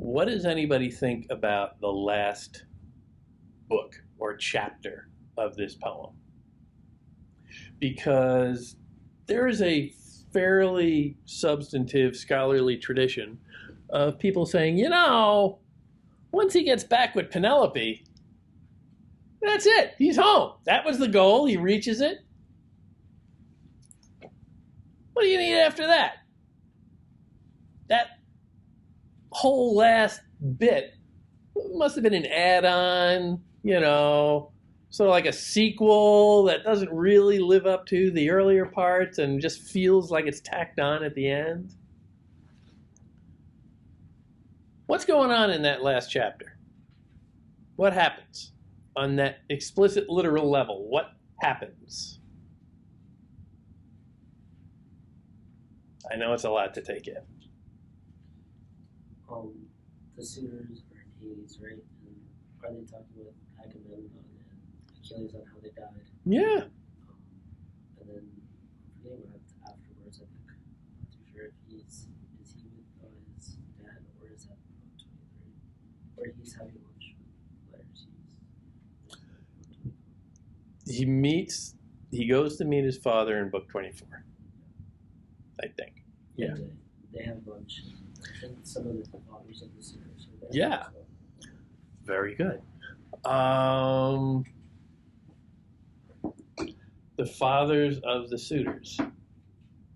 What does anybody think about the last book or chapter of this poem? Because there's a fairly substantive scholarly tradition of people saying, once he gets back with Penelope, that's it. He's home. That was the goal. He reaches it. What do you need after that? That whole last bit must have been an add-on, sort of like a sequel that doesn't really live up to the earlier parts and just feels like it's tacked on at the end. What's going on in that last chapter? What happens on that explicit literal level? What happens? I know it's a lot to take in. The suitors are in Hades, right? And are they talking with Agamemnon and Achilles on how they died? Yeah. And then I'm forgetting what happens afterwards. I think I'm not too sure if is he with his dad, or is that book 23, or he's having lunch with Laertes. He goes to meet his father in book 24, I think. Yeah. They have lunch. I think some of the fathers of the suitors are there. Yeah. Very good. The fathers of the suitors,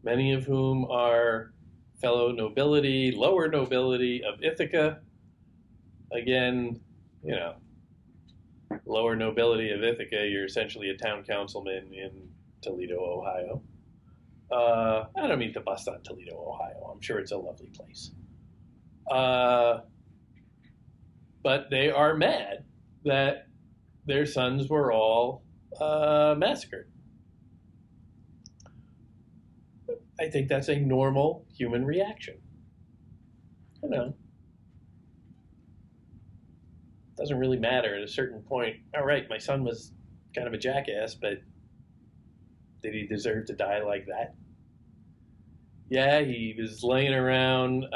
many of whom are fellow nobility, lower nobility of Ithaca. Again, lower nobility of Ithaca, you're essentially a town councilman in Toledo, Ohio. I don't mean to bust on Toledo, Ohio. I'm sure it's a lovely place. But they are mad that their sons were all massacred. I think that's a normal human reaction. Doesn't really matter at a certain point. All right, my son was kind of a jackass, but did he deserve to die like that? Yeah, he was laying around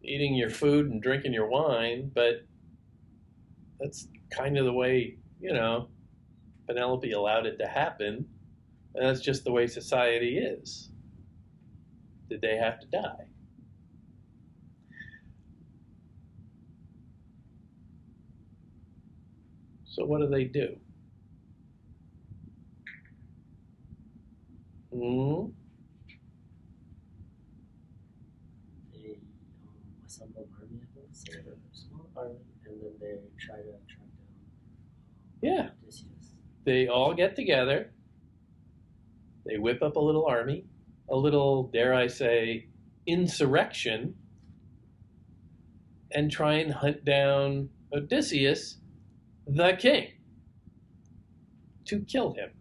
eating your food and drinking your wine, but that's kind of the way, Penelope allowed it to happen, and that's just the way society is. Did they have to die? So what do they do? They assemble an army, I think, so a small army, and then they try to track down Odysseus. They all get together. They whip up a little army, a little, dare I say, insurrection, and try and hunt down Odysseus, the king, to kill him.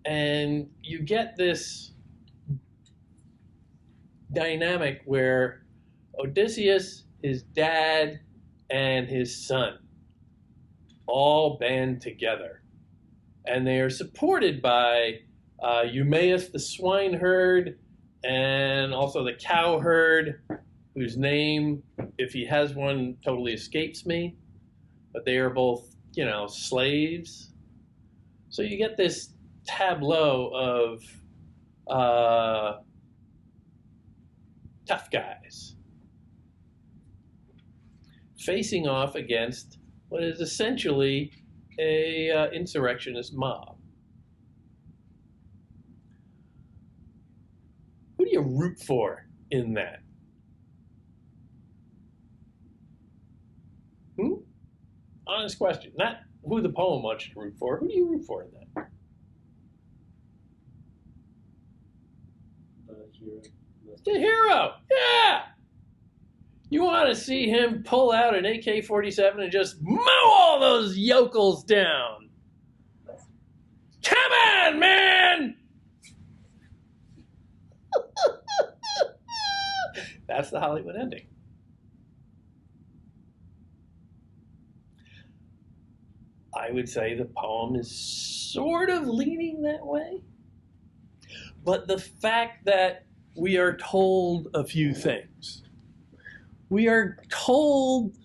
And you get this dynamic where Odysseus, his dad, and his son all band together. And they are supported by Eumaeus the swineherd and also the cowherd, whose name, if he has one, totally escapes me. But they are both, slaves. So you get this tableau of tough guys facing off against what is essentially a insurrectionist mob. Who do you root for in that? Honest question. Not who the poem wants you to root for. Who do you root for in that? The hero. Yeah. You want to see him pull out an AK-47 and just mow all those yokels down. Come on, man! That's the Hollywood ending. I would say the poem is sort of leaning that way. But the fact that we are told a few things, we are told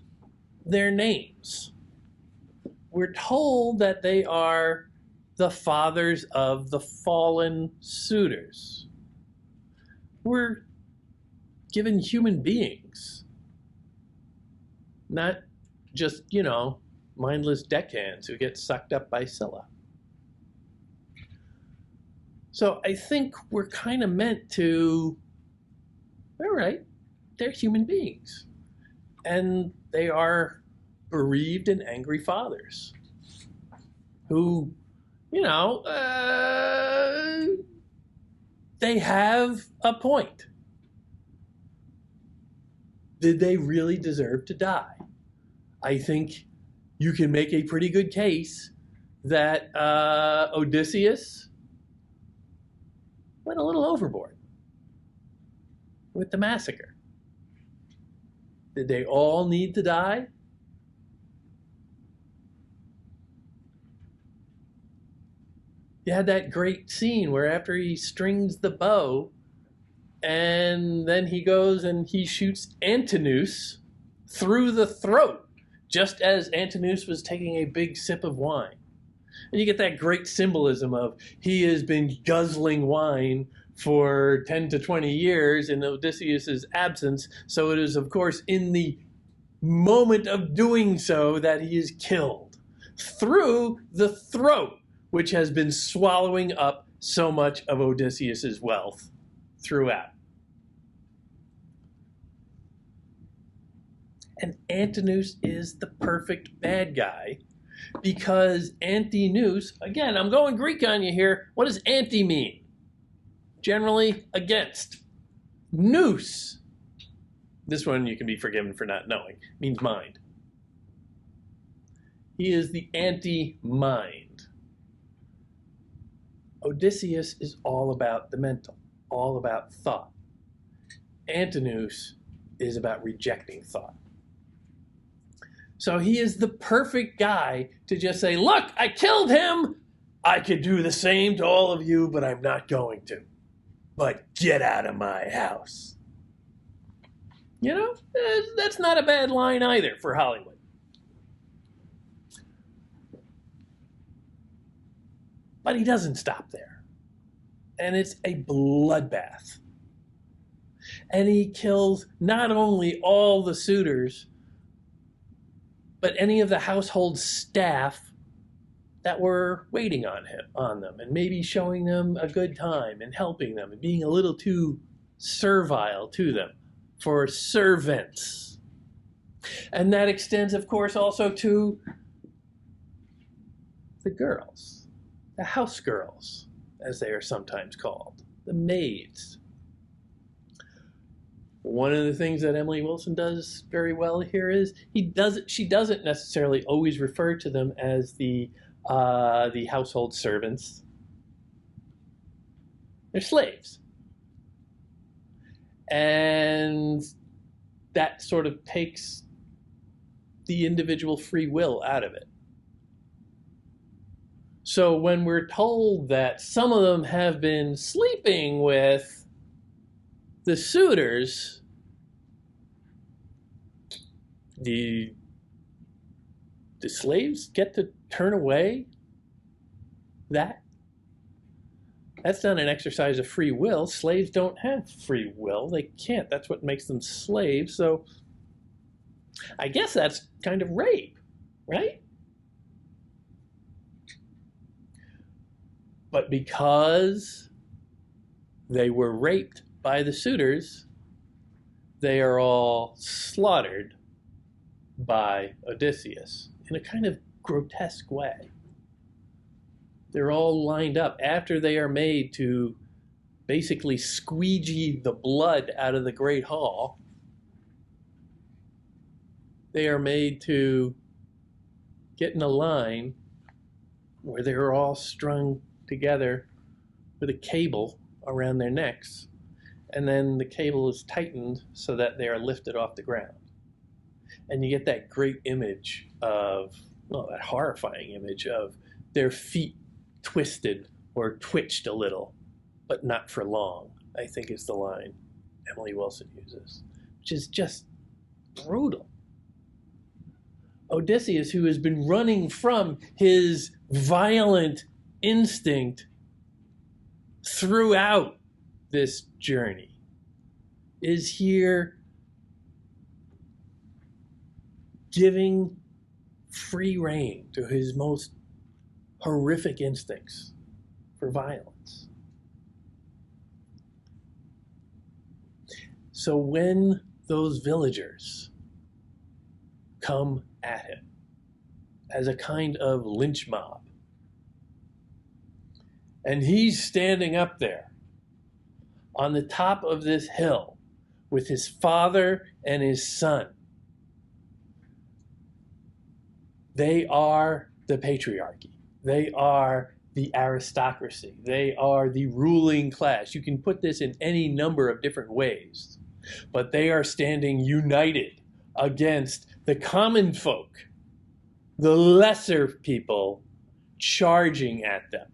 their names. We're told that they are the fathers of the fallen suitors. We're given human beings, not just, mindless deckhands who get sucked up by Scylla. So I think we're kind of meant to, all right, they're human beings. And they are bereaved and angry fathers who, they have a point. Did they really deserve to die? I think you can make a pretty good case that Odysseus went a little overboard with the massacre. Did they all need to die? You had that great scene where after he strings the bow and then he goes and he shoots Antinous through the throat just as Antinous was taking a big sip of wine. And you get that great symbolism of he has been guzzling wine for 10 to 20 years in Odysseus's absence. So it is, of course, in the moment of doing so that he is killed through the throat, which has been swallowing up so much of Odysseus's wealth throughout. And Antinous is the perfect bad guy because Antinous, again, I'm going Greek on you here. What does anti mean? Generally against. Nous. This one you can be forgiven for not knowing. Means mind. He is the anti-mind. Odysseus is all about the mental, all about thought. Antinous is about rejecting thought. So he is the perfect guy to just say, look, I killed him. I could do the same to all of you, but I'm not going to. But get out of my house. That's not a bad line either for Hollywood. But he doesn't stop there. And it's a bloodbath. And he kills not only all the suitors, but any of the household staff that were waiting on them, and maybe showing them a good time and helping them and being a little too servile to them for servants. And that extends, of course, also to the girls, the house girls, as they are sometimes called, the maids. One of the things that Emily Wilson does very well here is she doesn't necessarily always refer to them as the household servants. They're slaves. And that sort of takes the individual free will out of it. So when we're told that some of them have been sleeping with the suitors, the slaves get to turn away that? That's not an exercise of free will. Slaves don't have free will. They can't. That's what makes them slaves. So I guess that's kind of rape, right? But because they were raped by the suitors, they are all slaughtered by Odysseus in a kind of grotesque way. They're all lined up after they are made to basically squeegee the blood out of the Great Hall. They are made to get in a line where they're all strung together with a cable around their necks, and then the cable is tightened so that they are lifted off the ground. And you get that great image of, well, that horrifying image of their feet twisted or twitched a little, but not for long, I think is the line Emily Wilson uses, which is just brutal. Odysseus, who has been running from his violent instinct throughout this journey, is here giving free rein to his most horrific instincts for violence. So when those villagers come at him as a kind of lynch mob, and he's standing up there on the top of this hill with his father and his son, they are the patriarchy. They are the aristocracy. They are the ruling class. You can put this in any number of different ways, but they are standing united against the common folk, the lesser people charging at them.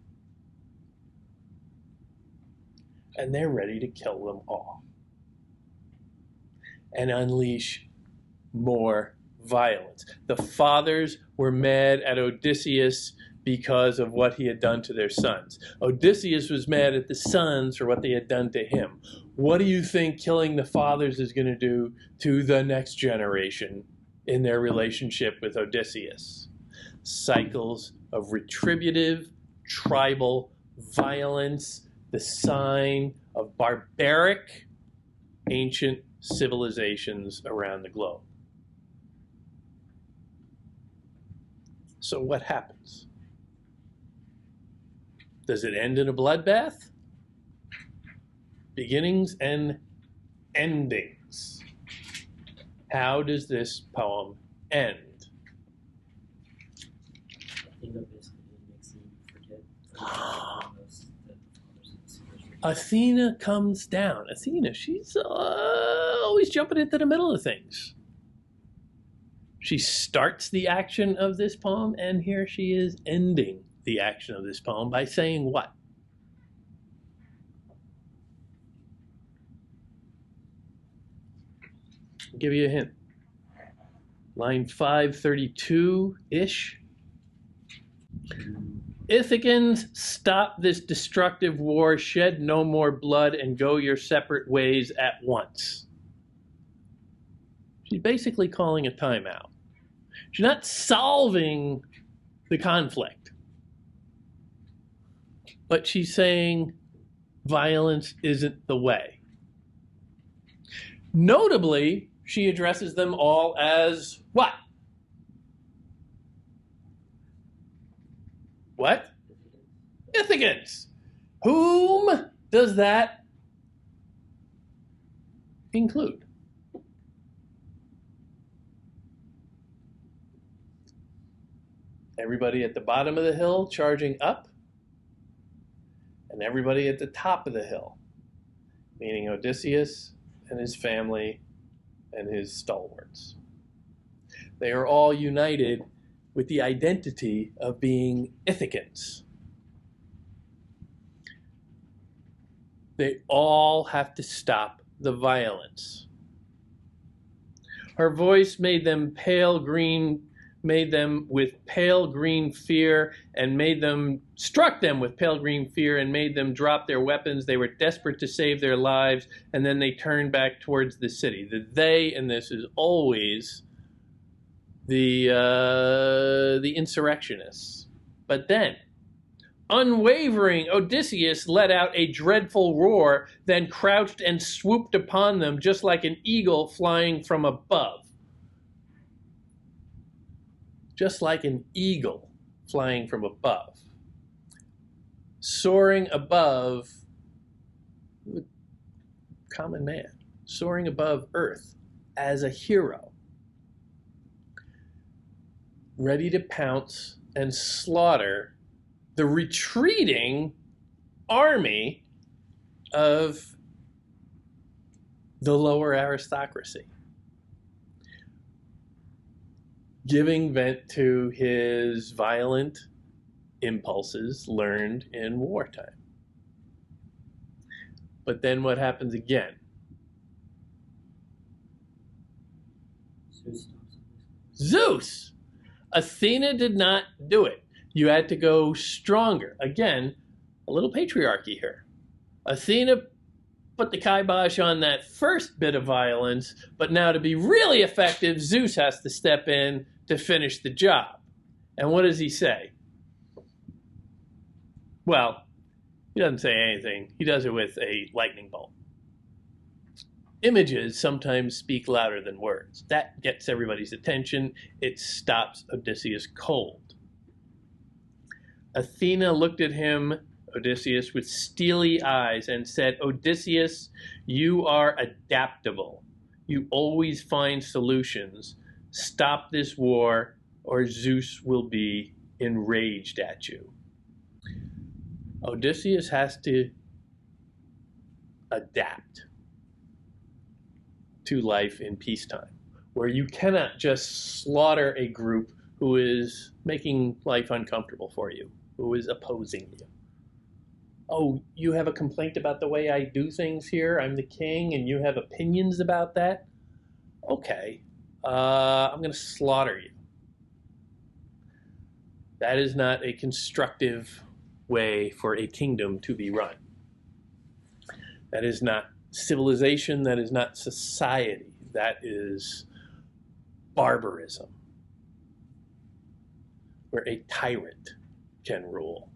And they're ready to kill them all and unleash more violence. The fathers were mad at Odysseus because of what he had done to their sons. Odysseus was mad at the sons for what they had done to him. What do you think killing the fathers is going to do to the next generation in their relationship with Odysseus? Cycles of retributive, tribal violence, the sign of barbaric, ancient civilizations around the globe. So what happens? Does it end in a bloodbath? Beginnings and endings. How does this poem end? I think that basically makes him forget. Athena comes down. Athena, she's always jumping into the middle of things. She starts the action of this poem, and here she is ending the action of this poem by saying what? I'll give you a hint. Line 532-ish. Ithacans, stop this destructive war, shed no more blood, and go your separate ways at once. She's basically calling a timeout. She's not solving the conflict, but she's saying violence isn't the way. Notably, she addresses them all as what? What? Ithacans. Whom does that include? Everybody at the bottom of the hill charging up, and everybody at the top of the hill, meaning Odysseus and his family and his stalwarts. They are all united with the identity of being Ithacans. They all have to stop the violence. Her voice made them with pale green fear, and struck them with pale green fear and made them drop their weapons. They were desperate to save their lives, and then they turned back towards the city. The they in this is always the insurrectionists. But then, unwavering, Odysseus let out a dreadful roar, then crouched and swooped upon them just like an eagle flying from above. Just like an eagle flying from above. Soaring above the common man. Soaring above earth as a hero. Ready to pounce and slaughter the retreating army of the lower aristocracy, giving vent to his violent impulses learned in wartime. But then what happens again? Zeus stops it. Zeus! Athena did not do it. You had to go stronger. Again, a little patriarchy here. Athena put the kibosh on that first bit of violence, but now to be really effective, Zeus has to step in to finish the job. And what does he say? Well, he doesn't say anything. He does it with a lightning bolt. Images sometimes speak louder than words. That gets everybody's attention. It stops Odysseus cold. Athena looked at him, Odysseus, with steely eyes and said, Odysseus, you are adaptable. You always find solutions. Stop this war, or Zeus will be enraged at you. Odysseus has to adapt to life in peacetime, where you cannot just slaughter a group who is making life uncomfortable for you, who is opposing you. Oh, you have a complaint about the way I do things here? I'm the king and you have opinions about that? Okay, I'm going to slaughter you. That is not a constructive way for a kingdom to be run. That is not civilization, that is not society, that is barbarism, where a tyrant can rule.